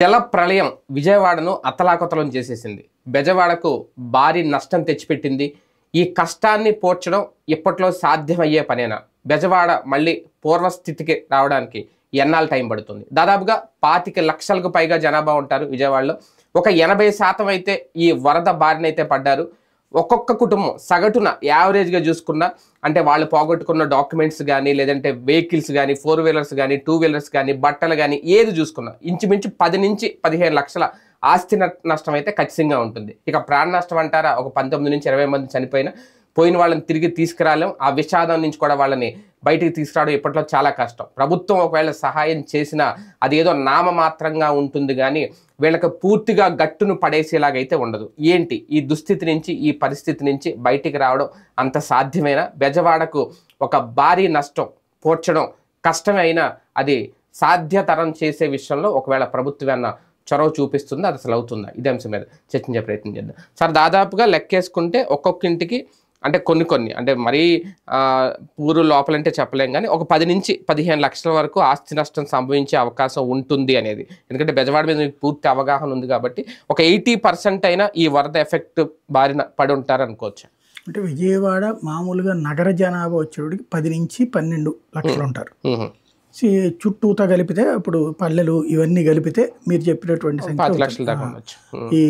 జల ప్రళయం విజయవాడను అతలాకుతలం చేసేసింది. బెజవాడకు భారీ నష్టం తెచ్చిపెట్టింది. ఈ కష్టాన్ని పోడ్చడం ఇప్పట్లో సాధ్యమయ్యే పనేనా? బెజవాడ మళ్ళీ పూర్వస్థితికి రావడానికి ఎన్నాళ్ళు టైం పడుతుంది? దాదాపుగా 25 లక్షలకు పైగా జనాభా ఉంటారు విజయవాడలో. ఒక 80% అయితే ఈ వరద బారినైతే పడ్డారు. ఒక్కొక్క కుటుంబం సగటున యావరేజ్గా చూసుకున్నా, అంటే వాళ్ళు పోగొట్టుకున్న డాక్యుమెంట్స్ కానీ, లేదంటే వెహికల్స్ కానీ, 4 వీలర్స్ కానీ, 2 వీలర్స్ కానీ, బట్టలు కానీ, ఏది చూసుకున్నా ఇంచుమించు 10 నుంచి 15 లక్షల ఆస్తి నష్టం అయితే ఖచ్చితంగా ఉంటుంది. ఇక ప్రాణ నష్టం అంటారా, ఒక 19 నుంచి 20 మంది పోయిన వాళ్ళని తిరిగి తీసుకురాలేం. ఆ విషాదం నుంచి కూడా వాళ్ళని బయటికి తీసుకురావడం ఇప్పట్లో చాలా కష్టం. ప్రభుత్వం ఒకవేళ సహాయం చేసినా అది ఏదో నామమాత్రంగా ఉంటుంది, కానీ వీళ్ళకి పూర్తిగా గట్టును పడేసేలాగైతే ఉండదు. ఏంటి ఈ దుస్థితి నుంచి, ఈ పరిస్థితి నుంచి బయటికి రావడం అంత సాధ్యమేనా? బెజవాడకు ఒక భారీ నష్టం పోడ్చడం కష్టమే అయినా అది సాధ్యతరం చేసే విషయంలో ఒకవేళ ప్రభుత్వం చొరవ చూపిస్తుందా, అది అసలు అవుతుందా? ఇదే అంశం మీద చర్చించే ప్రయత్నం చేద్దాం సార్. దాదాపుగా లెక్కేసుకుంటే ఒక్కొక్క ఇంటికి అంటే కొన్ని అంటే మరీ పూరు లోపలంటే చెప్పలేం, కానీ ఒక 10 నుంచి 15 లక్షల వరకు ఆస్తి నష్టం సంభవించే అవకాశం ఉంటుంది అనేది. ఎందుకంటే బెజవాడ మీద మీకు పూర్తి అవగాహన ఉంది కాబట్టి ఒక 80% అయినా ఈ వరద ఎఫెక్ట్ బారిన పడి ఉంటారు అనుకోవచ్చు. అంటే విజయవాడ మామూలుగా నగర జనాభా వచ్చేటికి 10 నుంచి 12 లక్షలు ఉంటారు. చుట్టూతో కలిపితే ఇప్పుడు పల్లెలు ఇవన్నీ కలిపితే మీరు చెప్పినటువంటి సంఖ్య ఈ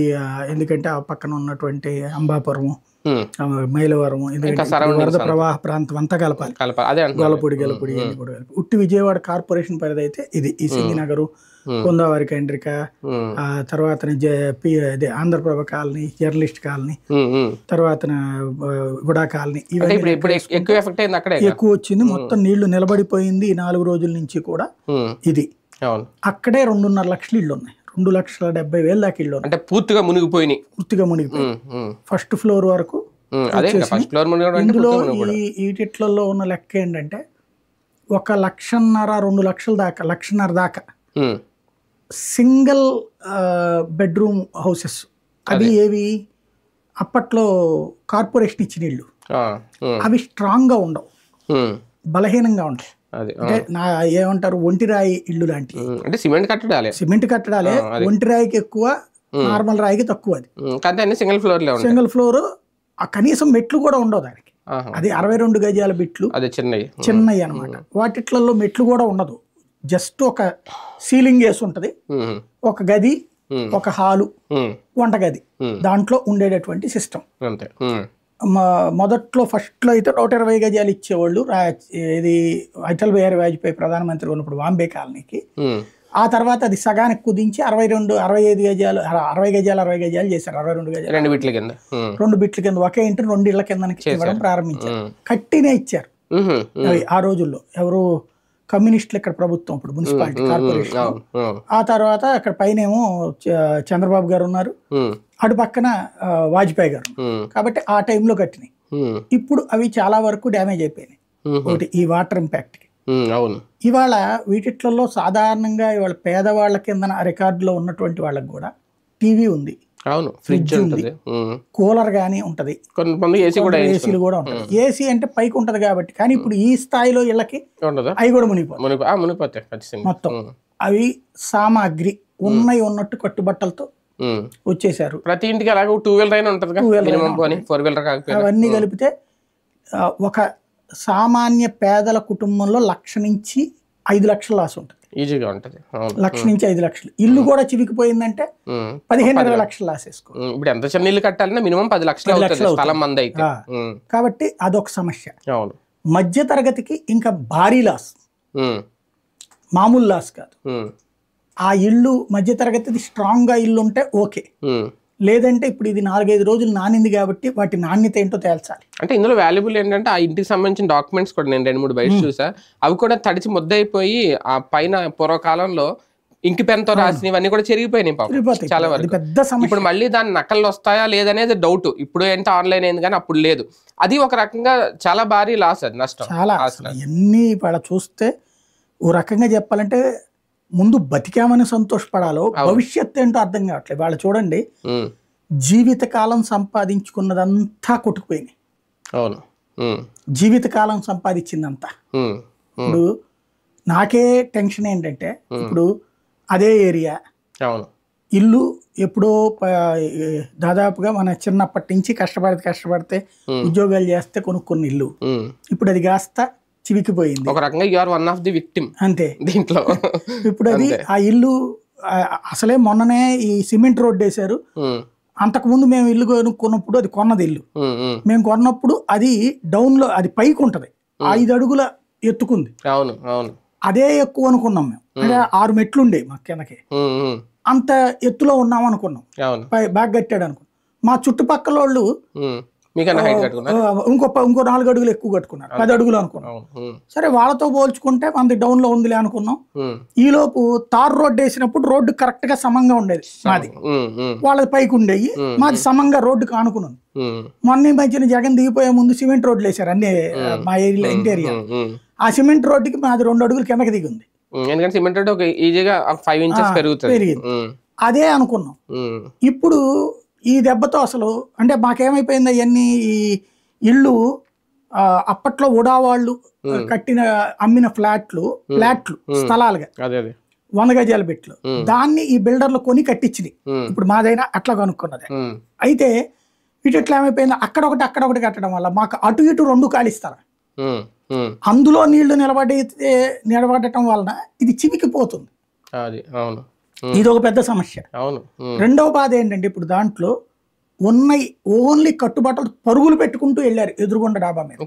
ఎందుకంటే ఆ పక్కన ఉన్నటువంటి అంబాపురము, మైలవరం, వరద ప్రవాహ ప్రాంతం అంతా కలపాలి. గొల్లపూడి ఇవన్నీ కూడా కలిపి ఉట్టి విజయవాడ కార్పొరేషన్ పరిధి అయితే ఇది ఈ సింగినగరు, కొందావారి కండ్రిక, తర్వాత ఆంధ్రప్రభ కాలనీ, జర్నలిస్ట్ కాలనీ, తర్వాత గుడా కాలనీ, ఇవన్నీ ఎక్కువ వచ్చింది. మొత్తం నీళ్లు నిలబడిపోయింది 4 రోజుల నుంచి కూడా. ఇది అక్కడే 2.5 లక్షల ఇళ్ళు ఉన్నాయి. 2,70,000 దాకా ఇళ్ళు అంటే పూర్తిగా మునిగిపోయినాయి. ఫస్ట్ ఫ్లోర్ వరకు. ఇందులో ఈటిట్లలో ఉన్న లెక్క ఏంటంటే 1.5 2 లక్షల దాకా, 1.5 దాకా సింగిల్ బెడ్రూమ్ హౌసెస్. అవి ఏవి అప్పట్లో కార్పొరేషన్ ఇచ్చిన ఇళ్ళు. అవి స్ట్రాంగ్ గా ఉండవు, బలహీనంగా ఉంటాయి. అంటే ఏమంటారు, ఒంటిరాయి ఇల్లు లాంటివి. అంటే సిమెంట్ కట్టడాలే ఒంటిరాయికి ఎక్కువ, నార్మల్ రాయికి తక్కువ. అది సింగిల్ ఫ్లోర్. కనీసం మెట్లు కూడా ఉండవు దానికి. అది 62 గజాల బిట్లు, చిన్నవి అనమాట. వాటిట్లలో మెట్లు కూడా ఉండదు. జస్ట్ ఒక సీలింగ్ వేసి ఉంటది, ఒక గది, ఒక హాలు, వంటగది, దాంట్లో ఉండేటటువంటి సిస్టమ్. మొదట్లో ఫస్ట్లో అయితే 120 గజాలు ఇచ్చేవాళ్ళు. ఇది అటల్ బిహారీ వాజ్పేయి ప్రధానమంత్రి ఉన్నప్పుడు బాంబే కాలనీకి. ఆ తర్వాత అది సగానికి కుదించి 65 గజాలు 60 గజాలు చేశారు. 62 గజాలు 2 బిట్ల కింద ఒకే ఇంటి 2 ఇళ్ల కింద ఇవ్వడం ప్రారంభించారు. కట్టినే ఇచ్చారు ఆ రోజుల్లో. ఎవరు కమ్యూనిస్టులు ఇక్కడ ప్రభుత్వం, ఇప్పుడు మున్సిపాలిటీ కార్పొరేషన్. ఆ తర్వాత అక్కడ పైనేమో చంద్రబాబు గారు ఉన్నారు, అటు పక్కన వాజ్పేయి గారు. కాబట్టి ఆ టైంలో కట్టినాయి. ఇప్పుడు అవి చాలా వరకు డ్యామేజ్ అయిపోయినాయి. ఒకటి ఈ వాటర్ ఇంపాక్ట్ కి. ఇవాళ వీటిట్లలో సాధారణంగా ఇవాళ పేదవాళ్ల కింద రికార్డులో ఉన్నటువంటి వాళ్ళకి కూడా టీవీ ఉంది, ఫ్రిడ్జ్ ఉంది, కూలర్ గానీ ఉంటది, ఏసీలు కూడా ఉంటది. ఏసీ అంటే పైకి ఉంటది కాబట్టి. కానీ ఇప్పుడు ఈ స్థాయిలో ఇళ్ళకి అవి కూడా మునిగిపోతాయి మొత్తం. అవి సామాగ్రి ఉన్నట్టు కట్టుబట్టలతో వచ్చేసారు. ప్రతి ఇంటికి అలాగే 2 వీలర్ అయినా ఉంటుంది. అవన్నీ కలిపితే ఒక సామాన్య పేదల కుటుంబంలో 1 నుంచి 5 లక్షల లాస్ ఉంటుంది. ఈజీగా ఉంటుంది. 1 నుంచి 5 లక్షలు. ఇల్లు కూడా చివికిపోయిందంటే 15-20 లక్షలు లాస్ వేసుకో. ఇప్పుడు ఎంత చిన్న ఇల్లు కట్టాలన్నా మినిమం 10 లక్షలు. కాబట్టి అదొక సమస్య. మధ్య తరగతికి ఇంకా భారీ లాస్, మామూలు లాస్ కాదు. ఆ ఇల్లు మధ్య తరగతిది స్ట్రాంగ్ గా ఇల్లు ఉంటే ఓకే, లేదంటే ఇప్పుడు ఇది 4-5 రోజులు నానింది కాబట్టి వాటి నాణ్యత ఏంటో తేల్చాలి. అంటే ఇందులో వాల్యుబుల్ ఏంటంటే ఆ ఇంటికి సంబంధించిన డాక్యుమెంట్స్ కూడా నేను 2-3 బయట చూసా. అవి కూడా తడిచి ముద్దయిపోయి ఆ పైన పూర్వకాలంలో ఇంకి పెన్తో రాసినవన్నీ కూడా చెరిగిపోయినాయి చాలా వరకు. ఇప్పుడు మళ్ళీ దాని నకళ్ళు వస్తాయా లేదనేది డౌట్. ఇప్పుడు ఏంటో ఆన్లైన్ అయింది కానీ అప్పుడు లేదు. అది ఒక రకంగా చాలా భారీ లాస్, అది నష్టం. చాలా ఎన్ని వాళ్ళ చూస్తే ఓ రకంగా చెప్పాలంటే ముందు బతికామని సంతోషపడాలో భవిష్యత్తు ఏంటో అర్థం కావట్లేదు. వాళ్ళు చూడండి, జీవితకాలం సంపాదించుకున్నదంతా కొట్టుకుపోయింది. జీవితకాలం సంపాదించిందంతా. ఇప్పుడు నాకే టెన్షన్ ఏంటంటే, ఇప్పుడు అదే ఏరియా అవును. ఇల్లు ఎప్పుడో దాదాపుగా మన చిన్నప్పటి నుంచి కష్టపడితే ఉద్యోగాలు చేస్తే కొనుక్కున్న ఇల్లు ఇప్పుడు అది కాస్త చివికిపోయింది. ఒక రకంగా you are one of the victim అంతే దీంట్లో. ఇప్పుడు అది ఆ ఇల్లు అసలే మొన్ననే ఈ సిమెంట్ రోడ్ వేశారు. అంతకుముందు మేము ఇల్లు కొనుక్కున్నప్పుడు అది కొన్నది ఇల్లు. మేము కొన్నప్పుడు అది డౌన్ లో అది పైకి ఉంటది, 5 అడుగుల ఎత్తుకుంది. అవును అవును. అదే ఎక్కువ అనుకున్నాం మేము. అంటే 6 మెట్లు ఉండే మా కిందకి, అంత ఎత్తులో ఉన్నాం అనుకున్నాం. బాగా కట్టాడు అనుకున్నాం. మా చుట్టుపక్కల వాళ్ళు ఇంకో 4 అడుగులు ఎక్కువ కట్టుకున్నారు, 10 అడుగులు అనుకున్నాం. సరే వాళ్ళతో పోల్చుకుంటే మనది డౌన్ లో ఉందిలే అనుకున్నాం. ఈలోపు తార్ రోడ్డు వేసినప్పుడు రోడ్డు కరెక్ట్ గా సమంగా ఉండేది మాది, వాళ్ళది పైకి ఉండేవి, మాది సమంగా రోడ్డుకి ఆనుకున్నాం. మొన్న మధ్యన జగన్ దిగిపోయే ముందు సిమెంట్ రోడ్లు వేశారు అన్ని మా ఏరియా ఇంటీరియా. ఆ సిమెంట్ రోడ్డుకి మాది 2 అడుగులు కిందకి దిగింది. సిమెంట్ రోడ్ ఈజీగా 5 ఇంచెస్ పెరిగింది. అదే అనుకున్నాం. ఇప్పుడు ఈ దెబ్బతో అసలు అంటే మాకేమైపోయింది, అవన్నీ ఈ ఇళ్ళు అప్పట్లో ఉడావాళ్ళు కట్టిన అమ్మిన ఫ్లాట్లు స్థలాలుగా 100 గజాల పెట్లు, దాన్ని ఈ బిల్డర్లు కొని కట్టించినాయి. ఇప్పుడు మాదైనా అట్లా కనుక్కున్నది. అయితే ఇటు ఎట్లా ఏమైపోయింది, అక్కడొకటి కట్టడం వల్ల మాకు అటు ఇటు 2 కాలిస్తారు. అందులో నీళ్లు నిలబడటం వలన ఇది చివికిపోతుంది. ఇది ఒక పెద్ద సమస్య. రెండవ బాధ ఏంటంటే ఇప్పుడు దాంట్లో ఉన్నాయి ఓన్లీ కట్టుబట్టలు పరుగులు పెట్టుకుంటూ వెళ్ళారు ఎదురుగుండ డాబా మీద,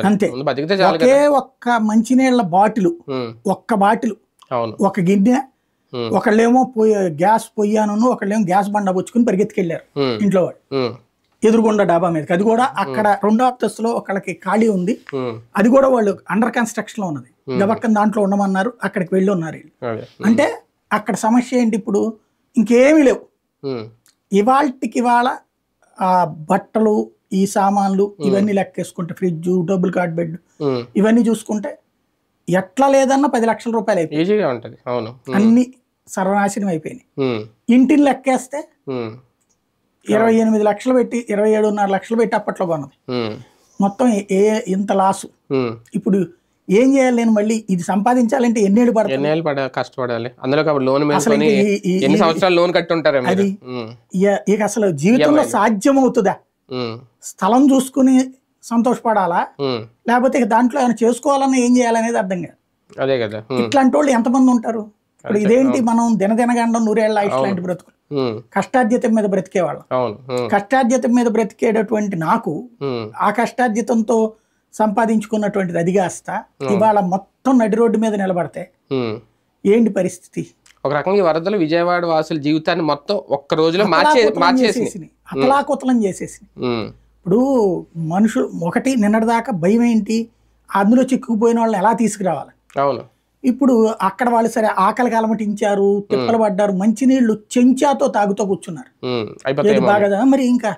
అంతే. ఒకే ఒక్క మంచినీళ్ళ బాటిలు, ఒక్క బాటిలు, ఒక గిన్నె, ఒకళ్ళేమో గ్యాస్ పొయ్యాను, ఒకళ్ళేమో గ్యాస్ బండ పుచ్చుకుని పరిగెత్తుకెళ్ళారు ఇంట్లో వాళ్ళు ఎదురుగుండ డాబా మీదకి. అది కూడా అక్కడ 2వ అంతస్తులో ఒకళ్ళకి ఖాళీ ఉంది, అది కూడా వాళ్ళు అండర్ కన్స్ట్రక్షన్ లో ఉన్నది. గబక్కన దాంట్లో ఉండమన్నారు, అక్కడికి వెళ్ళి ఉన్నారు. అంటే అక్కడ సమస్య ఏంటి, ఇప్పుడు ఇంకేమీ లేవు. ఇవాళ బట్టలు, ఈ సామాన్లు ఇవన్నీ లెక్కేసుకుంటే, ఫ్రిడ్జ్, డబుల్ కార్డ్ బెడ్ ఇవన్నీ చూసుకుంటే ఎట్లా లేదన్నా 10 లక్షల రూపాయలు అయిపోయింది. అన్ని సర్వనాశనం అయిపోయినాయి. ఇంటిని లెక్కేస్తే 28 లక్షలు పెట్టి 27.5 లక్షలు పెట్టి అప్పట్లో కొన్నది, మొత్తం ఇంత లాసు. ఇప్పుడు ఏం చేయాలి, నేను మళ్ళీ ఇది సంపాదించాలంటే ఎన్నేళ్ళు కష్టపడాలి, అందులో ఎన్ని సంవత్సరాలు లోన్ కట్టి ఉంటారు. అది ఇక అసలు జీవితంలో సాధ్యమవుతుందా? స్థలం చూసుకుని సంతోషపడాలా, లేకపోతే ఇక దాంట్లో ఏమైనా చేసుకోవాలన్నా ఏం చేయాలనేది అర్థం కాదు. అదే కదా. ఇట్లాంటి వాళ్ళు ఎంతమంది ఉంటారు? ఇప్పుడు ఇదేంటి, మనం దినగండం 100 ఏళ్ళ ఇట్లాంటి బ్రతుకులు, కష్టార్జితం మీద బ్రతికేవాళ్ళం. కష్టార్జితం మీద బ్రతికేటటువంటి నాకు ఆ కష్టార్జితంతో సంపాదించుకున్నటువంటిది అది కాస్త ఇవాళ మొత్తం నడి రోడ్డు మీద నిలబడితే ఏంటి పరిస్థితి? ఒక రకంగా వరదలు విజయవాడ వాసుల జీవితాన్ని మొత్తం ఒక్క రోజులో మార్చేసి అతలాకుతలం చేసేసి. ఇప్పుడు మనుషులు ఒకటి నిన్నటిదాకా భయం ఏంటి, అందులో చిక్కుకుపోయిన వాళ్ళని ఎలా తీసుకురావాలి. ఇప్పుడు అక్కడ వాళ్ళు సరే ఆకలి కలమటించారు, తిప్పలు పడ్డారు, మంచినీళ్లు చెంచాతో తాగుతూ కూర్చున్నారు. బాగా మరి ఇంకా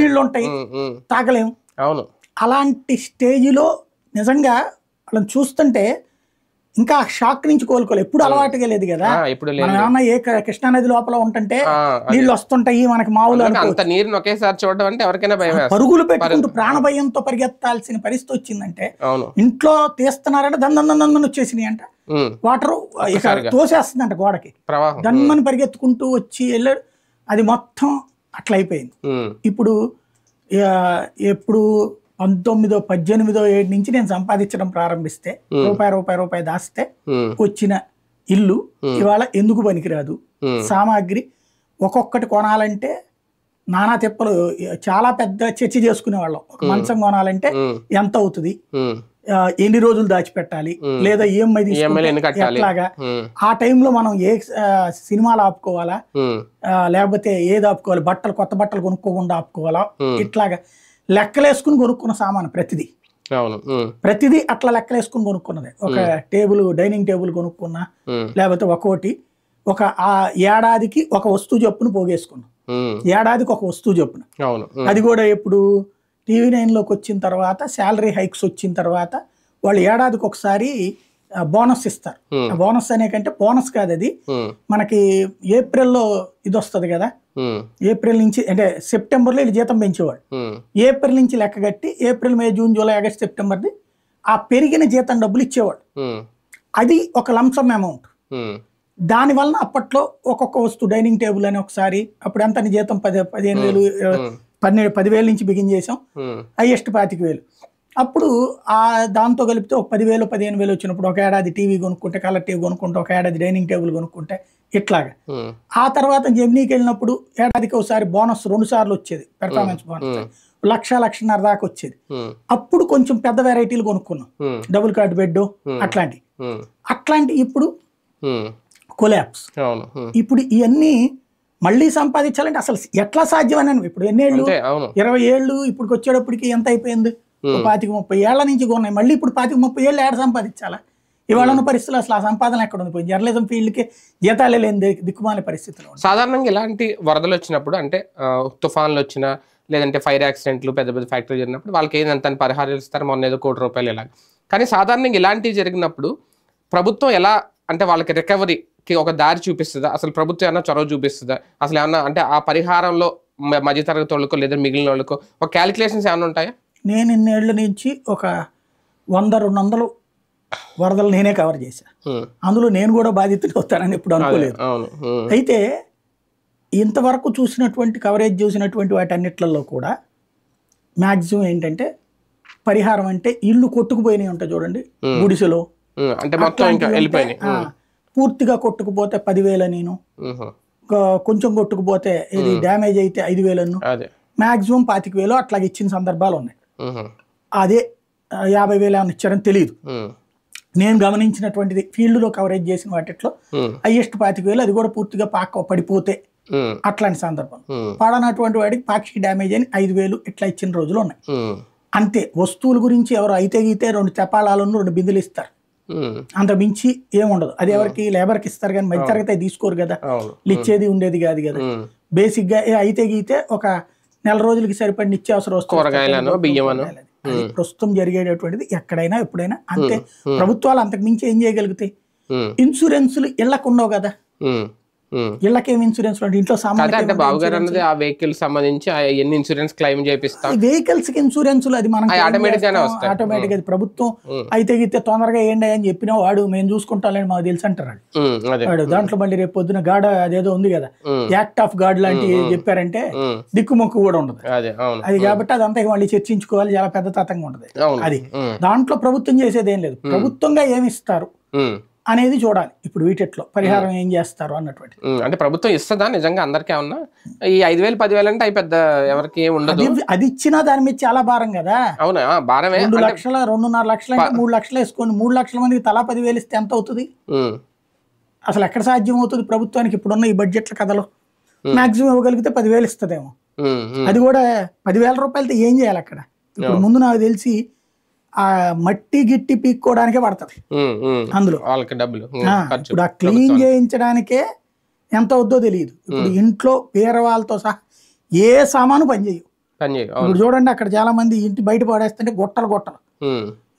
నీళ్లు ఉంటాయి, తాగలేము. అలాంటి స్టేజిలో నిజంగా వాళ్ళని చూస్తుంటే ఇంకా షాక్ నుంచి కోలుకోలేదు. ఎప్పుడు అలవాటుగా లేదు కదా, మనం ఏమన్నా ఏ కృష్ణానది లోపల ఉంటుంటే నీళ్లు వస్తుంటాయి మనకి మామూలు, పరుగులు పెట్టుకుంటూ ప్రాణ భయంతో పరిగెత్తాల్సిన పరిస్థితి వచ్చిందంటే, ఇంట్లో తీస్తున్నారంటే దన్మని వచ్చేసినాయి అంట, వాటర్ తోసేస్తుందంట గోడకి, దన్మని పరిగెత్తుకుంటూ వచ్చి వెళ్ళాడు. అది మొత్తం అట్లా అయిపోయింది. ఇప్పుడు 1918 నుంచి నేను సంపాదించడం ప్రారంభిస్తే రూపాయి దాస్తే వచ్చిన ఇల్లు ఇవాళ ఎందుకు పనికిరాదు. సామాగ్రి ఒక్కొక్కటి కొనాలంటే నానా తిప్పలు, చాలా పెద్ద చర్చ చేసుకునే వాళ్ళం. ఒక మంచం కొనాలంటే ఎంత అవుతుంది, ఎన్ని రోజులు దాచిపెట్టాలి, లేదా ఈఎంఐ ఎట్లాగా, ఆ టైంలో మనం ఏ సినిమాలు ఆపుకోవాలా, లేకపోతే ఏది ఆపుకోవాలి, కొత్త బట్టలు కొనుక్కోకుండా ఆపుకోవాలా, ఇట్లాగా లెక్కలేసుకుని కొనుక్కున్న సామాను ప్రతిదీ అట్లా లెక్కలేసుకుని కొనుక్కున్నదే. ఒక డైనింగ్ టేబుల్ కొనుక్కున్నా, లేకపోతే ఒక ఏడాదికి ఒక వస్తువు చొప్పున పోగేసుకున్నాం, ఏడాదికి ఒక వస్తువు చొప్పున. అది కూడా ఎప్పుడు TV9లోకి వచ్చిన తర్వాత, శాలరీ హైక్స్ వచ్చిన తర్వాత వాళ్ళు ఏడాదికి ఒకసారి బోనస్ ఇస్తారు. బోనస్ అనే కంటే బోనస్ కాదు, అది మనకి ఏప్రిల్లో ఇది వస్తుంది కదా, ఏప్రిల్ నుంచి అంటే సెప్టెంబర్లో వీళ్ళు జీతం పెంచేవాడు, ఏప్రిల్ నుంచి లెక్క కట్టి ఏప్రిల్, మే, జూన్, జూలై, ఆగస్ట్, సెప్టెంబర్ది ఆ పెరిగిన జీతం డబ్బులు ఇచ్చేవాడు. అది ఒక లంసమ్ అమౌంట్. దాని వలన అప్పట్లో ఒక్కొక్క వస్తువు డైనింగ్ టేబుల్ అని ఒకసారి అప్పుడు ఎంత జీతం 15,000 10,000 నుంచి బిగిన్ చేసాం, హైయెస్ట్ 25,000. అప్పుడు దాంతో కలిపితే ఒక 10,000 15,000 వచ్చినప్పుడు ఒక ఏడాది టీవీ కొనుక్కుంటే, కలర్ టీవీ కొనుక్కుంటే, ఒక ఏడాది డైనింగ్ టేబుల్ కొనుక్కుంటే ఇట్లాగా. ఆ తర్వాత జెమినీకి వెళ్ళినప్పుడు ఏడాదికి ఒకసారి బోనస్ 2 సార్లు వచ్చేది, పెర్ఫార్మెన్స్ బోనస్ 1,00,000 దాకా వచ్చేది. అప్పుడు కొంచెం పెద్ద వెరైటీలు కొనుక్కున్నాం, డబుల్ కార్డ్ బెడ్ అట్లాంటి. ఇప్పుడు కొలాప్స్. ఇప్పుడు ఇవన్నీ మళ్ళీ సంపాదించాలంటే అసలు ఎట్లా సాధ్యం అని. ఇప్పుడు ఎన్నేళ్ళు, 20 ఏళ్ళు, ఇప్పుడు వచ్చేటప్పటికి ఎంత అయిపోయింది, 25-30 ఏళ్ల నుంచి కొన్నాయి. మళ్ళీ ఇప్పుడు 25-30 ఏళ్ళు ఏడ సంపాదించాలా? ఇవాళ ఉన్న పరిస్థితులు అసలు ఆ సంపాదన ఎక్కడ ఉంది? జర్నలిజం ఫీల్డ్కి జీతాలే లేని దిక్కుమాల పరిస్థితులు. సాధారణంగా ఇలాంటి వరదలు వచ్చినప్పుడు, అంటే తుఫాన్లు వచ్చినా లేదంటే ఫైర్ యాక్సిడెంట్లు పెద్ద పెద్ద ఫ్యాక్టరీ జరిగినప్పుడు వాళ్ళకి ఏంటంత పరిహారాలు ఇస్తారు, మొన్న ఏదో ₹1 కోటి ఇలా. కానీ సాధారణంగా ఇలాంటివి జరిగినప్పుడు ప్రభుత్వం ఎలా, అంటే వాళ్ళకి రికవరీకి ఒక దారి చూపిస్తుందా? అసలు ప్రభుత్వం ఏమన్నా చొరవ చూపిస్తుందా? అసలు ఏమన్నా అంటే ఆ పరిహారంలో మధ్యతరగతి వాళ్ళకో లేదా మిగిలిన వాళ్ళకో ఒక క్యాలిక్యులేషన్స్ ఏమైనా ఉంటాయా? నేను ఇన్నేళ్ల నుంచి ఒక 100-200 వరదలు నేనే కవర్ చేశా. అందులో నేను కూడా బాధితులు అవుతానని ఎప్పుడు అనుకోలేదు. అయితే ఇంతవరకు కవరేజ్ చూసినటువంటి వాటన్నిట్లలో కూడా మ్యాక్సిమం ఏంటంటే పరిహారం అంటే ఇల్లు కొట్టుకుపోయినాయి ఉంటాయి చూడండి, గుడిసెలో అంటే మొత్తం ఇంకా వెళ్ళిపోయినాయి. పూర్తిగా కొట్టుకుపోతే 10,000 నేను, కొంచెం కొట్టుకుపోతే ఇది డ్యామేజ్ అయితే 5,000, మ్యాక్సిమం 25,000 అట్లాగే ఇచ్చిన సందర్భాలు ఉన్నాయి. అదే 50,000 ఏమైనా ఇచ్చారని తెలియదు. నేను గమనించినటువంటిది ఫీల్డ్లో కవరేజ్ చేసిన వాటిలో హైయెస్ట్ 25,000, అది కూడా పూర్తిగా పడిపోతే అట్లాంటి సందర్భం. పడనటువంటి వాడికి పాక్షిక డ్యామేజ్ అని 5,000 ఇట్లా ఇచ్చిన రోజులు ఉన్నాయి. అంతే. వస్తువుల గురించి ఎవరు అయితే గీతే 2 తెపాళాలను 2 బిందులు ఇస్తారు, అంత మించి ఏముండదు. అది ఎవరికి లేబర్కి ఇస్తారు కానీ మధ్య తరగతి తీసుకోరు కదా, ఇచ్చేది ఉండేది కాదు కదా. బేసిక్ గా అయితే గీతే ఒక నెల రోజులకి సరిపడి నిత్యావసర వస్తువులు. ప్రస్తుతం జరిగేటటువంటిది ఎక్కడైనా ఎప్పుడైనా అంతే. ప్రభుత్వాలు అంతకు మించి ఏం చేయగలుగుతాయి? ఇన్సూరెన్సులు ఇళ్లకు ఉండవు కదా, ఇళ్ళకేం ఇన్సూరెన్స్ ఇంట్లో సామాన్య బాబు గారు అన్నది ఆ వెహికల్ సంబంధించి ఎన్ని ఇన్సూరెన్స్ క్లెయిమ్ చేపిస్తాం, వెహికల్స్ కి ఇన్సూరెన్సులు అది మనం ఆటోమేటిక్ అది ప్రభుత్వం అయితే గితే తొందరగా ఏంటి అని చెప్పినా వాడు మేము చూసుకుంటామని మాకు తెలుసు అంటారు వాడు. దాంట్లో మళ్ళీ రేపు పొద్దున గాడ్ అదేదో ఉంది కదా, యాక్ట్ ఆఫ్ గాడ్ లాంటివి చెప్పారంటే దిక్కుమొక్కు కూడా ఉండదు అది. కాబట్టి అదంతా మళ్ళీ చర్చించుకోవాలి, చాలా పెద్ద తతంగా ఉంటది అది. దాంట్లో ప్రభుత్వం చేసేది ఏం లేదు, ప్రభుత్వంగా ఏమి ఇస్తారు అనేది చూడాలి. ఇప్పుడు వీటిలో పరిహారం ఏం చేస్తారు అన్నటువంటి. అంటే ప్రభుత్వం ఇస్తుందా నిజంగా అందరికీ? ఏమన్నా ఈ 5,000 10,000 అంటే అవి పెద్ద ఎవరికి ఉండదు. అది ఇచ్చినా దాని మీద చాలా భారం కదా. అవునా? భారమే. 2 లక్షల 2.5 లక్షలు అంటే 3 లక్షలు వేసుకోండి, 3 లక్షల మందికి తలా 10,000 ఇస్తే ఎంత అవుతుంది? అసలు ఎక్కడ సాధ్యం అవుతుంది ప్రభుత్వానికి? ఇప్పుడున్న ఈ బడ్జెట్ల కథలో మాక్సిమం ఇవ్వగలిగితే 10,000 ఇస్తుందేమో. అది కూడా 10,000 రూపాయలతో ఏం చేయాలి అక్కడ? ఇప్పుడు ముందు నాకు తెలిసి ఆ మట్టి గిట్టి పీక్కోవడానికే పడుతుంది అందులో డబ్బులు. ఇప్పుడు ఆ క్లీన్ చేయించడానికే ఎంత అవుద్దో తెలియదు. ఇప్పుడు ఇంట్లో పేరవాళ్ళతో సహా ఏ సామాను పనిచేయవు. ఇప్పుడు చూడండి అక్కడ చాలా మంది ఇంటి బయట పడేస్తుంటే గొట్టలు.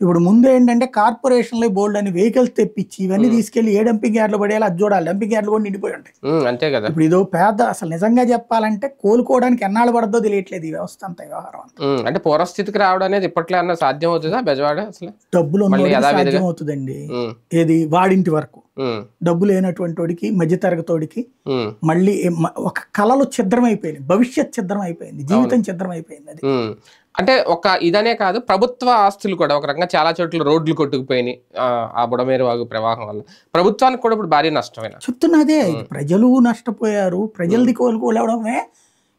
ఇప్పుడు ముందు ఏంటంటే కార్పొరేషన్లో బోల్డ్ అని వెహికల్స్ తెప్పించి ఇవన్నీ తీసుకెళ్లి ఏ డంపింగ్ యార్డ్లో పడేయాలి అది చూడాలి. డంపింగ్ యార్డ్లు కూడా నిండిపోయి ఉంటాయి. అంతే కదా. ఇప్పుడు ఇదో పెద్ద అసలు నిజంగా చెప్పాలంటే కోలుకోవడానికి ఎన్నాళ్ళు పడద్దో తెలియట్లేదు ఈ వ్యవస్థ అంతా, వ్యవహారం అంతా. అంటే పూర్వస్థితికి రావడం అనేది ఇప్పట్లో అన్న సాధ్యం అవుతుందా బెజవాడ? అసలు డబ్బులు సాధ్యం అవుతుందండి. ఏది వాడింటి వరకు డబ్బు లేనటువంటి వాడికి, మధ్యతరగతోడికి మళ్ళీ ఒక కళలు ఛిద్రమైపోయింది, భవిష్యత్ ఛిద్రమైపోయింది, జీవితం ఛిద్రమైపోయింది. అది అంటే ఒక ఇదనే కాదు, ప్రభుత్వ ఆస్తులు కూడా ఒక రకంగా చాలా చోట్ల రోడ్లు కొట్టుకుపోయినాయి ఆ బుడమేరు వాగు ప్రవాహం వల్ల. ప్రభుత్వానికి కూడా ఇప్పుడు భారీ నష్టమైన చెప్తున్నదే. ప్రజలు నష్టపోయారు, ప్రజలది కోలుకోలేవడమే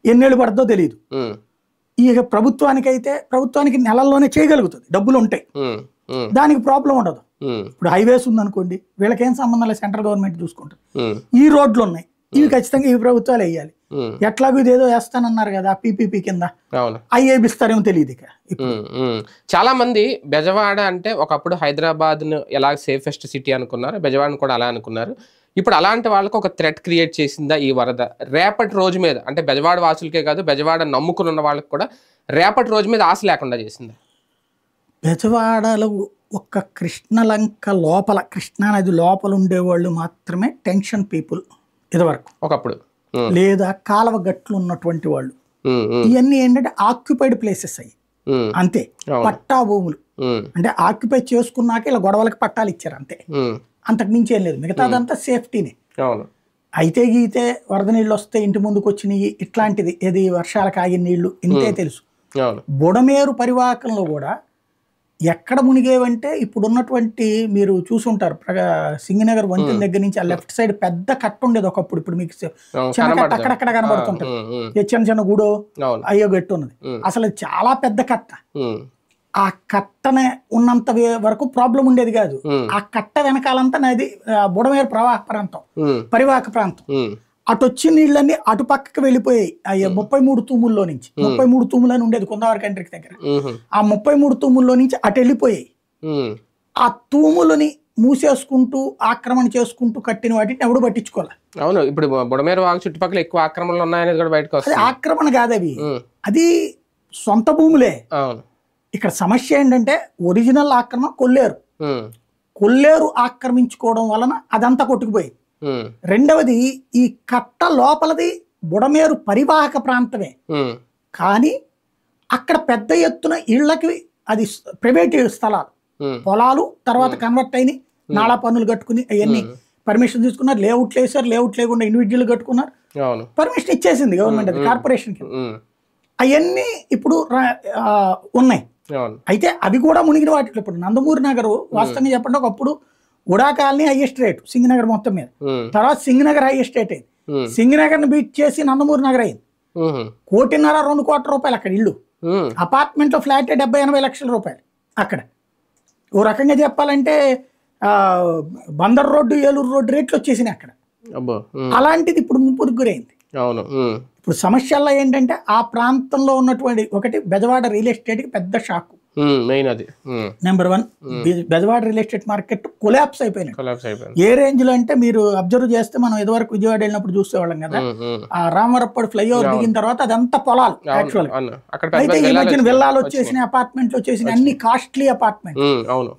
ఎన్నేళ్ళు పడుతుందో తెలియదు. ఇక ప్రభుత్వానికి నెలల్లోనే చేయగలుగుతుంది, డబ్బులు ఉంటాయి, దానికి ప్రాబ్లం ఉండదు. ఇప్పుడు హైవేస్ ఉందనుకోండి, వీళ్ళకేం సంబంధం లేదు, సెంట్రల్ గవర్నమెంట్ చూసుకుంటుంది. ఈ రోడ్లు ఉన్నాయి, ఇవి ఖచ్చితంగా ఈ ప్రభుత్వాలు వేయాలి. ఎట్లాగో ఇదేదో వేస్తానన్నారు కదా పీపీపీ కింద, అవి వేపిస్తారేమో తెలియదు. ఇక చాలా మంది బెజవాడ అంటే ఒకప్పుడు హైదరాబాద్ ను ఎలా సేఫెస్ట్ సిటీ అనుకున్నారు, బెజవాడను కూడా అలా అనుకున్నారు. ఇప్పుడు అలాంటి వాళ్ళకి ఒక థ్రెట్ క్రియేట్ చేసిందా ఈ వరద? రేపటి రోజు మీద అంటే బెజవాడ వాసులకే కాదు, బెజవాడ నమ్ముకుని ఉన్న వాళ్ళకి కూడా రేపటి రోజు మీద ఆశ లేకుండా చేసిందా? బెజవాడలో ఒక్క కృష్ణలంక లోపల, కృష్ణానది లోపల ఉండేవాళ్ళు మాత్రమే టెన్షన్ పీపుల్ ఇదివరకు, ఒకప్పుడు. లేదా కాలవ గట్లు ఉన్నటువంటి వాళ్ళు. ఇవన్నీ ఏంటంటే ఆక్యుపైడ్ ప్లేసెస్ అయ్యి అంతే, పట్టా భూములు అంటే ఆక్యుపై చేసుకున్నాక ఇలా గొడవలకి పట్టాలు ఇచ్చారు అంతే, అంతకు మించి ఏం లేదు. మిగతాదంతా సేఫ్టీనే. అవును. అయితే గీతే వరద నీళ్ళు వస్తే ఇంటి ముందుకు వచ్చినాయి, ఇట్లాంటిది ఏది వర్షాలకు ఆగిన నీళ్లు ఇంతే తెలుసు. అవును. బుడమేరు పరివాహకంలో కూడా ఎక్కడ మునిగేవంటే ఇప్పుడు ఉన్నటువంటి మీరు చూసుంటారు సింగనగర్ వంతెన దగ్గర నుంచి ఆ లెఫ్ట్ సైడ్ పెద్ద కట్ట ఉండేది ఒకప్పుడు, ఇప్పుడు మీకు చిన్న కట్ట అక్కడక్కడ కనబడుతుంటది, చిన్న చిన్న గుడో అయ్యో గట్టు ఉన్నది, అసలు చాలా పెద్ద కట్ట. ఆ కట్టనే ఉన్నంత వరకు ప్రాబ్లం ఉండేది కాదు, ఆ కట్ట వెనకాలంతా నది బుడమేరు ప్రవాహ ప్రాంతం, పరివాహక ప్రాంతం. అటు వచ్చిన నీళ్ళన్నీ అటు పక్కకి వెళ్ళిపోయాయి. 33 తూముల్లో నుంచి 33 తూములు అని ఉండేది కుందావరి కంట్రికి దగ్గర, ఆ 33 తూముల్లో నుంచి అటు వెళ్ళిపోయాయి. ఆ తూములని మూసేసుకుంటూ ఆక్రమణ చేసుకుంటూ కట్టిన వాటిని ఎవడు పట్టించుకోవాలి. అవును. ఇప్పుడు బుడమేరు వాగు చుట్టుపక్కల ఎక్కువ ఆక్రమణలు ఉన్నాయనేది కూడా బయటకు వస్తుంది. ఆక్రమణ కాదు అవి, అది సొంత భూములే. అవును. ఇక్కడ సమస్య ఏంటంటే ఒరిజినల్ ఆక్రమణ కొల్లేరు ఆక్రమించుకోవడం వలన అదంతా కొట్టుకుపోయింది. రెండవది ఈ కట్ట లోపలది బుడమేరు పరివాహక ప్రాంతమే, కానీ అక్కడ పెద్ద ఎత్తున ఇళ్లకి అది ప్రైవేట్ స్థలాలు, పొలాలు తర్వాత కన్వర్ట్ అయినాయి, నాళా పన్నులు కట్టుకుని అవన్నీ పర్మిషన్ తీసుకున్నారు, లేఅవుట్లు వేసారు, లేఅవుట్ లేకుండా ఇండివిజువల్ కట్టుకున్నారు, పర్మిషన్ ఇచ్చేసింది గవర్నమెంట్, అది కార్పొరేషన్కి. అవన్నీ ఇప్పుడు ఉన్నాయి. అయితే అవి కూడా మునిగిన వాటిలో ఇప్పుడు నందమూరి నగర్ వాస్తవంగా చెప్పండి ఒకప్పుడు ఉడా కాలనీ హైయెస్ట్ రేట్ సింగనగర్ మొత్తం మీద, తర్వాత సింగనగర్ హైయెస్ట్ రేట్ అయింది, సింగనగర్ ని బీట్ చేసి నందమూరి నగర్ అయింది. 1.5-2 కోట్ల రూపాయలు అక్కడ ఇల్లు, అపార్ట్మెంట్ లో ఫ్లాట్ 70-80 లక్షల రూపాయలు. అక్కడ ఓ రకంగా చెప్పాలంటే బందర్ రోడ్డు ఏలూరు రోడ్డు రేట్లు వచ్చేసినాయి అక్కడ. అలాంటిది ఇప్పుడు ముంపుకు గురైంది. ఇప్పుడు సమస్యల్లో ఏంటంటే ఆ ప్రాంతంలో ఉన్నటువంటి ఒకటి బెజవాడ రియల్ ఎస్టేట్ కి పెద్ద shock. Number 1 Bezawada real estate market collapse అయిపోయినాయి. ఏ రేంజ్ లో అంటే మీరు అబ్జర్వ్ చేస్తే మనం ఇదివరకు విజయవాడ వెళ్ళినప్పుడు చూసేవాళ్ళం కదా, ఆ రామవరప్పటి ఫ్లైఓవర్ దిగిన తర్వాత అదంతా పొలాలు యాక్చువల్. అయితే ఈ మధ్యన విల్లాలు వచ్చేసినాయి, అపార్ట్మెంట్లు వచ్చేసినాయి, అన్ని కాస్ట్లీ అపార్ట్మెంట్,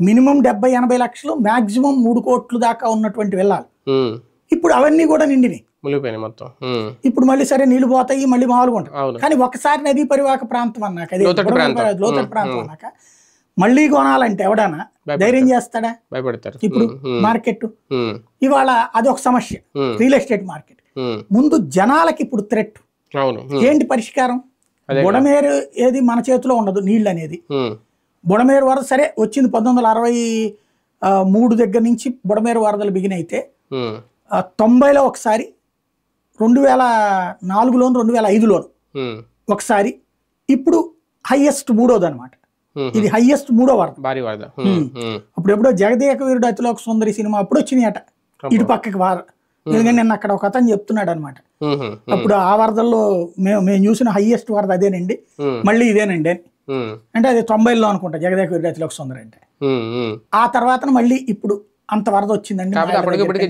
మినిమం 70-80 లక్షలు, మాక్సిమం 3 కోట్లు దాకా ఉన్నటువంటి విల్లాలు. ఇప్పుడు అవన్నీ కూడా నిండినాయి మొత్తం. ఇప్పుడు మళ్ళీ సరే నీళ్లు పోతాయి, మళ్ళీ మామూలుగా ఉంటాయి, కానీ ఒకసారి నదీ పరివాహక ప్రాంతం అన్నాక, అది లోతట్టు ప్రాంతం అన్నాక మళ్ళీ కొనాలంటే ఎవడన్నా ధైర్యం చేస్తాడా? భయపడతారు. ఇప్పుడు మార్కెట్ ఇవాళ అదొక సమస్య, రియల్ ఎస్టేట్ మార్కెట్. ముందు జనాలకి ఇప్పుడు థ్రెట్ ఏంటి పరిష్కారం? బుడమేరు ఏది మన చేతిలో ఉండదు, నీళ్ళు అనేది. బుడమేరు వరద సరే వచ్చింది 1963 దగ్గర నుంచి బుడమేరు వరదలు బిగిన్ అయితే 90లో ఒకసారి, 2004లోను 2005లోను ఒకసారి, ఇప్పుడు హైయెస్ట్ 3వది అనమాట. ఇది హైయెస్ట్ 3వ వరద. అప్పుడు ఎప్పుడో జగదేక వీరుడు అతిలోక సుందరి సినిమా అప్పుడు వచ్చినాయి అట ఇటు పక్కకి వార. ఎందుకంటే నేను అక్కడ ఒక అతను చెప్తున్నాడు అనమాట, అప్పుడు ఆ వరదల్లో మేము చూసిన హైయెస్ట్ వరద అదేనండి, మళ్ళీ ఇదేనండి అని. అంటే అది 90లో అనుకుంటా జగదేక వీరుడు అతిలోక సుందరి అంటే. ఆ తర్వాత మళ్ళీ ఇప్పుడు అంత వరద వచ్చిందండి.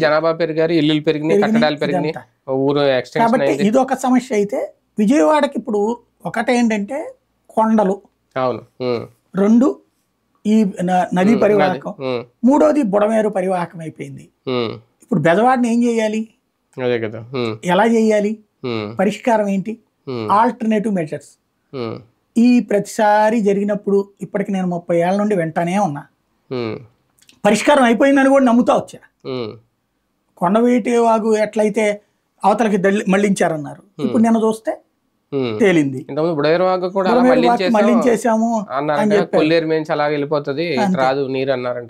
జనాభా పెరిగారు, ఇల్లు పెరిగినాయి, కట్టడాలు పెరిగినాయి, ఊరు ఎక్స్టెన్షన్. కాబట్టి ఇదొక సమస్య. అయితే విజయవాడకి ఇప్పుడు ఒకటేంటంటే కొండలు, 2 ఈ నదీ పరివాహకం, 3వది బుడమేరు పరివాహకం అయిపోయింది. ఇప్పుడు బెజవాడని ఏం చేయాలి, ఎలా చేయాలి, పరిష్కారం ఏంటి? Alternative measures. ఈ ప్రతిసారి జరిగినప్పుడు ఇప్పటికి నేను 30 ఏళ్ల నుండి వెంటనే ఉన్నా, పరిష్కారం అయిపోయిందని కూడా నమ్ముతా వచ్చా. కొండవీటి వాగు ఎట్లయితే అవతలకి మళ్లించారన్నారు, ఇప్పుడు నేను చూస్తే తేలింది మళ్లించేసాము అని చెప్పి.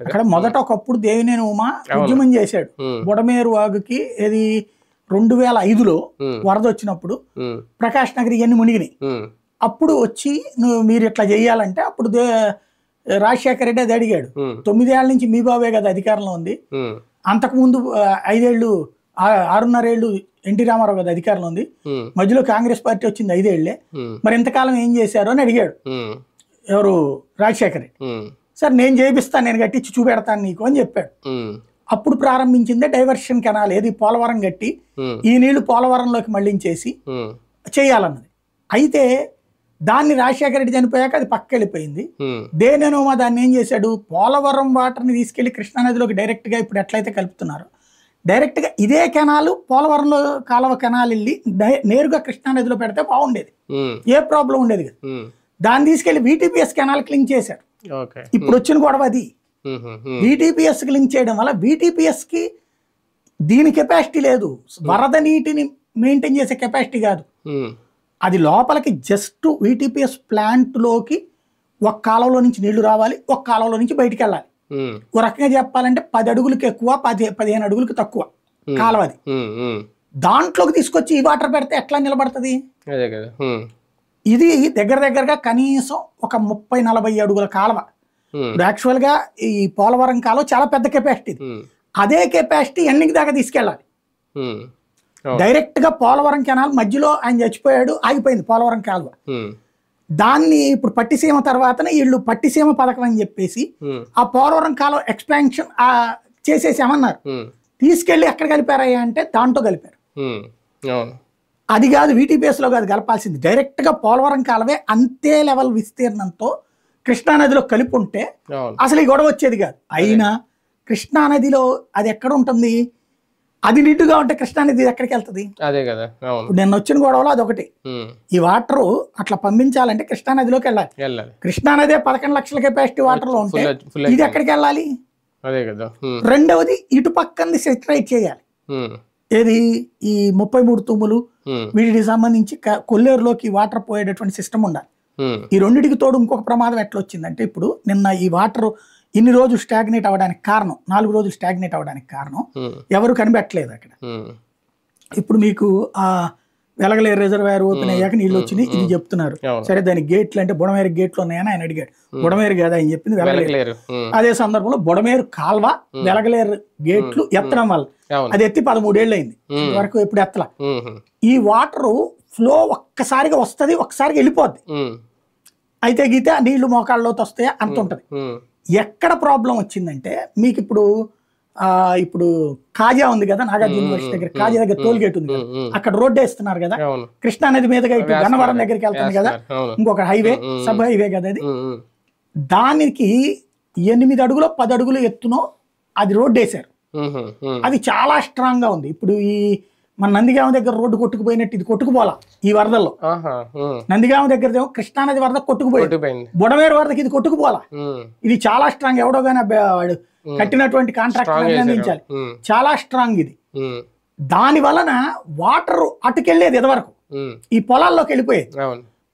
అక్కడ మొదట ఒకప్పుడు దేవినేని ఉమా ఉద్యమం చేశాడు బుడమేరు వాగుకి. ఏది 2005లో వరద వచ్చినప్పుడు ప్రకాష్ నగర్ ఇవన్నీ మునిగినాయి. అప్పుడు వచ్చి మీరు ఇట్లా చెయ్యాలంటే అప్పుడు రాజశేఖర రెడ్డి అది అడిగాడు. 9 ఏళ్ల నుంచి మీ బాబే కదా అధికారంలో ఉంది, అంతకుముందు 5 ఏళ్ళు 6.5 ఏళ్ళు ఎన్టీ రామారావు కదా అధికారంలో ఉంది, మధ్యలో కాంగ్రెస్ పార్టీ వచ్చింది 5 ఏళ్లే, మరి ఇంతకాలం ఏం చేశారు అని అడిగాడు ఎవరు రాజశేఖర రెడ్డి. సరే నేను చేపిస్తాను, నేను కట్టించి చూపెడతాను నీకు అని చెప్పాడు. అప్పుడు ప్రారంభించిందే డైవర్షన్ కెనాల్, ఏది పోలవరం కట్టి ఈ నీళ్లు పోలవరంలోకి మళ్లించేసి చేయాలన్నది. అయితే దాన్ని రాజశేఖర రెడ్డి చనిపోయాక అది పక్క వెళ్ళిపోయింది. దేనేనోమా దాన్ని ఏం చేశాడు, పోలవరం వాటర్ని తీసుకెళ్లి కృష్ణానదిలోకి డైరెక్ట్ గా ఇప్పుడు ఎట్లయితే కలుపుతున్నారు, డైరెక్ట్ గా ఇదే కెనాలు పోలవరంలో కాలువ కెనాల్ వెళ్ళి నేరుగా కృష్ణానదిలో పెడితే బాగుండేది, ఏ ప్రాబ్లం ఉండేది కదా. దాన్ని తీసుకెళ్లి VTPS కెనాల్ లింక్ చేశారు. ఇప్పుడు వచ్చిన గొడవ అది. VTPS కి లింక్ చేయడం వల్ల VTPS కి దీని కెపాసిటీ లేదు, వరద నీటిని మెయింటైన్ చేసే కెపాసిటీ కాదు. అది లోపలికి జస్ట్ VTPS ప్లాంట్లోకి ఒక కాలంలో నుంచి నీళ్లు రావాలి, ఒక కాలంలో నుంచి బయటికి వెళ్ళాలి. ఒక రకంగా చెప్పాలంటే 10 అడుగులకి ఎక్కువ, 15 అడుగులకి తక్కువ కాలువ అది. దాంట్లోకి తీసుకొచ్చి ఈ వాటర్ పెడితే ఎట్లా నిలబడుతుంది? ఇది దగ్గరగా కనీసం ఒక 30-40 అడుగుల కాలువ. యాక్చువల్గా ఈ పోలవరం కాలువ చాలా పెద్ద కెపాసిటీ. అదే కెపాసిటీ ఎండింగ్ దాకా తీసుకెళ్ళాలి. డైరెక్ట్ గా పోలవరం కెనాల్ మధ్యలో ఆయన చచ్చిపోయాడు, ఆగిపోయింది పోలవరం కాలువ. దాన్ని ఇప్పుడు పట్టిసీమ తర్వాతనే వీళ్ళు పట్టిసీమ పథకం అని చెప్పేసి ఆ పోలవరం కాలువ ఎక్స్పాన్షన్ చేసేసామన్నారు. తీసుకెళ్లి ఎక్కడ కలిపారయ్యా అంటే దాంట్లో కలిపారు. అది కాదు, VTPS లో కాదు కలపాల్సింది, డైరెక్ట్ గా పోలవరం కాలువే అంతే లెవెల్ విస్తీర్ణంతో కృష్ణానదిలో కలిపి ఉంటే అసలు ఈ గొడవ వచ్చేది కాదు. అయినా కృష్ణానదిలో అది ఎక్కడ ఉంటుంది? అది నిండుగా ఉంటే కృష్ణానది ఎక్కడికి వెళ్తుంది? అదే కదా. నిన్న వచ్చిన గొడవలో అదొకటి. ఈ వాటర్ అట్లా పంపించాలంటే కృష్ణానదిలోకి వెళ్ళాలి. కృష్ణానదే 11 లక్షల కెపాసిటీ వాటర్ లో ఉంటే ఇది ఎక్కడికి వెళ్ళాలి? రెండవది ఇటు పక్కన సెటరైట్ చేయాలి. ఏది ఈ 33 తుమ్ములు వీటికి సంబంధించి కొల్లేరులోకి వాటర్ పోయేటటువంటి సిస్టమ్ ఉండాలి. ఈ రెండింటికి తోడు ఇంకొక ప్రమాదం ఎట్లా వచ్చిందంటే, ఇప్పుడు నిన్న ఈ వాటర్ ఇన్ని రోజులు స్టాగ్నేట్ అవ్వడానికి కారణం, 4 రోజులు స్టాగ్నేట్ అవ్వడానికి కారణం ఎవరు కనిపెట్టలేదు అక్కడ. ఇప్పుడు మీకు ఆ వెలగలేరు రిజర్వాయర్ ఓపెన్ అయ్యాక నీళ్ళు వచ్చినాయి ఇది చెప్తున్నారు. సరే దాని గేట్లు అంటే బుడమేరు గేట్లు ఉన్నాయని ఆయన అడిగాడు. బుడమేరు కాదు ఆయన చెప్పింది వెలగలేరు. అదే సందర్భంలో బుడమేరు కాల్వ వెలగలేరు గేట్లు ఎత్తడం వల్ల అది ఎత్తి 13 ఏళ్ళు అయింది వరకు ఎప్పుడు ఎత్తలా. ఈ వాటర్ ఫ్లో ఒక్కసారిగా వస్తుంది, ఒక్కసారిగా వెళ్ళిపోద్ది. అయితే గీతే నీళ్లు మోకాళ్ళలోకి వస్తాయి అంత ఉంటది. ఎక్కడ ప్రాబ్లం వచ్చిందంటే మీకు ఇప్పుడు కాజా ఉంది కదా, నాగార్జున యూనివర్సిటీ దగ్గర కాజా దగ్గర టోల్ గేట్ ఉంది కదా, అక్కడ రోడ్డు వేస్తున్నారు కదా, కృష్ణానది మీదుగా ఇటు గన్నవరం దగ్గరికి వెళ్తుంది కదా, ఇంకొక హైవే సబ్ హైవే కదా అది. దానికి 8 అడుగులో 10 అడుగులు ఎత్తునో అది రోడ్డు వేశారు. అది చాలా స్ట్రాంగ్ గా ఉంది. ఇప్పుడు ఈ మన నందిగామ దగ్గర రోడ్డు కొట్టుకుపోయినట్టు ఇది కొట్టుకుపోలా ఈ వరదల్లో. నందిగామ దగ్గర కృష్ణానది వరద కొట్టుకుపోయింది, బుడమేరు వరదకి ఇది కొట్టుకుపోలా. ఇది చాలా స్ట్రాంగ్. ఎవడో కానీ వాడు కట్టినటువంటి కాంట్రాక్ట్ అభినందించాలి, చాలా స్ట్రాంగ్ ఇది. దాని వలన వాటర్ అటుకెళ్లేది ఎదవరకు ఈ పొలాల్లోకి వెళ్ళిపోయేది.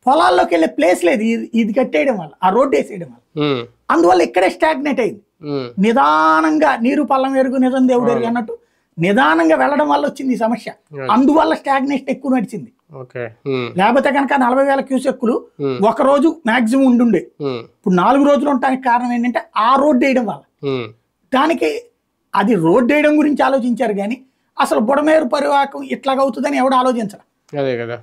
పొలాల్లోకి వెళ్ళే ప్లేస్ లేదు ఇది కట్టేయడం వల్ల, ఆ రోడ్డు వేసేయడం వల్ల. అందువల్ల ఇక్కడే స్టాగ్నేట్ అయింది. నిదానంగా నీరు పల్లం ఎరుగు నిజం దేవుడు ఎరుగు అన్నట్టు నిదానంగా వెళ్ళడం వల్ల వచ్చింది ఈ సమస్య. అందువల్ల స్టాగ్నేషన్ ఎక్కువ నడిచింది. లేకపోతే కనుక 40,000 క్యూసెక్కులు ఒక రోజు మాక్సిమం ఉండుండే. ఇప్పుడు 4 రోజులు ఉండటానికి కారణం ఏంటంటే ఆ రోడ్డు వేయడం వల్ల. దానికి అది రోడ్డు వేయడం గురించి ఆలోచించారు కానీ అసలు బుడమేరు పరివాహకం ఇట్లాగవుతుందని ఎవడు ఆలోచించాలి. అదే కదా.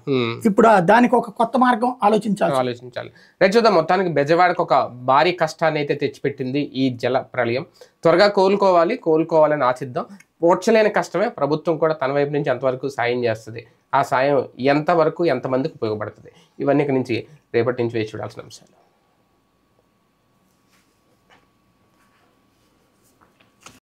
ఇప్పుడు దానికి ఒక కొత్త మార్గం ఆలోచించాలి. రైట్, చూద్దాం. మొత్తానికి బెజవాడకు ఒక భారీ కష్టాన్ని అయితే తెచ్చిపెట్టింది ఈ జల ప్రళయం. త్వరగా కోలుకోవాలని ఆశిద్దాం. పోడ్చలేని కష్టమే. ప్రభుత్వం కూడా తన వైపు నుంచి ఎంతవరకు సాయం చేస్తుంది, ఆ సాయం ఎంతవరకు ఎంతమందికి ఉపయోగపడుతుంది, ఇవన్నీ నుంచి రేపటి నుంచి వేచి చూడాల్సిన అంశాలు.